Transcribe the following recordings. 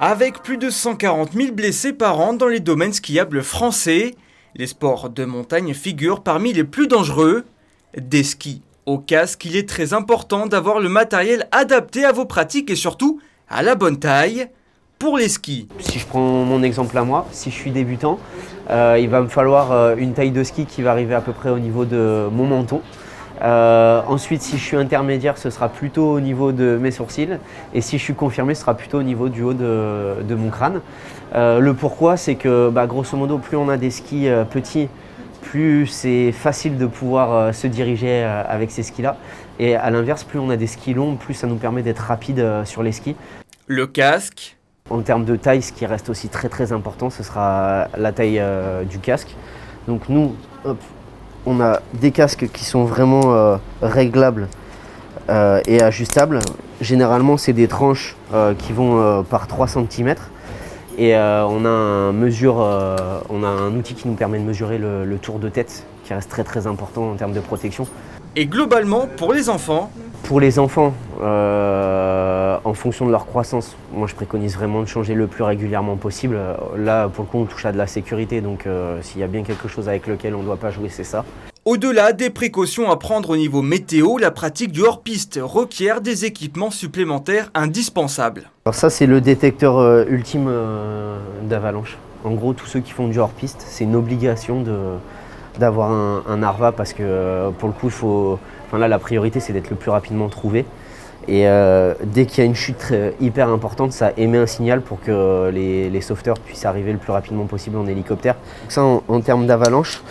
Avec plus de 140 000 blessés par an dans les domaines skiables français, les sports de montagne figurent parmi les plus dangereux. Des skis au casque, il est très important d'avoir le matériel adapté à vos pratiques et surtout à la bonne taille. Pour les skis, si je prends mon exemple à moi, si je suis débutant, il va me falloir une taille de ski qui va arriver à peu près au niveau de mon menton. Ensuite, si je suis intermédiaire, ce sera plutôt au niveau de mes sourcils. Et si je suis confirmé, ce sera plutôt au niveau du haut de mon crâne. Le pourquoi, c'est que grosso modo, plus on a des skis petits, plus c'est facile de pouvoir se diriger avec ces skis-là. Et à l'inverse, plus on a des skis longs, plus ça nous permet d'être rapide sur les skis. le casque, En termes de taille, ce qui reste aussi très très important, ce sera la taille du casque. Donc nous, on a des casques qui sont vraiment réglables et ajustables. Généralement, c'est des tranches qui vont par 3 cm. Et on a un outil qui nous permet de mesurer le tour de tête, qui reste très très important en termes de protection. et globalement pour les enfants, Pour les enfants, en fonction de leur croissance, moi je préconise vraiment de changer le plus régulièrement possible. Là, pour le coup, on touche à de la sécurité, donc s'il y a bien quelque chose avec lequel on ne doit pas jouer, c'est ça. au-delà des précautions à prendre au niveau météo, la pratique du hors-piste requiert des équipements supplémentaires indispensables. Alors ça, c'est le détecteur ultime d'avalanche. En gros, tous ceux qui font du hors-piste, c'est une obligation d'avoir un ARVA parce que pour le coup, la priorité, c'est d'être le plus rapidement trouvé. Et dès qu'il y a une chute hyper importante, ça émet un signal pour que les sauveteurs puissent arriver le plus rapidement possible en hélicoptère. Donc ça, en termes d'avalanche,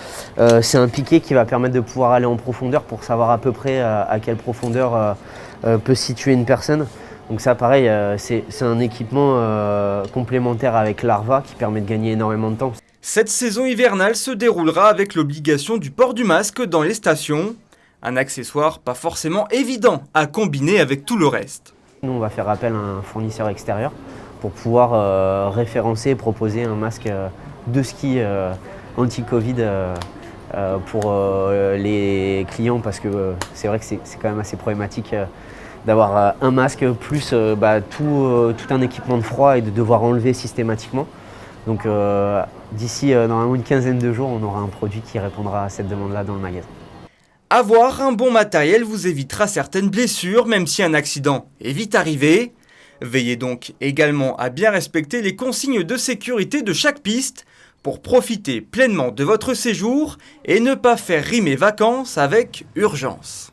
c'est un piquet qui va permettre de pouvoir aller en profondeur pour savoir à peu près à quelle profondeur peut se situer une personne. Donc ça, pareil, c'est un équipement complémentaire avec l'ARVA qui permet de gagner énormément de temps. Cette saison hivernale se déroulera avec l'obligation du port du masque dans les stations. Un accessoire pas forcément évident à combiner avec tout le reste. Nous, on va faire appel à un fournisseur extérieur pour pouvoir référencer et proposer un masque de ski anti-Covid pour les clients parce que c'est vrai que c'est quand même assez problématique d'avoir un masque plus tout un équipement de froid et de devoir enlever systématiquement. Donc d'ici normalement une quinzaine de jours, on aura un produit qui répondra à cette demande-là dans le magasin. Avoir un bon matériel vous évitera certaines blessures, même si un accident est vite arrivé. Veillez donc également à bien respecter les consignes de sécurité de chaque piste pour profiter pleinement de votre séjour et ne pas faire rimer vacances avec urgence.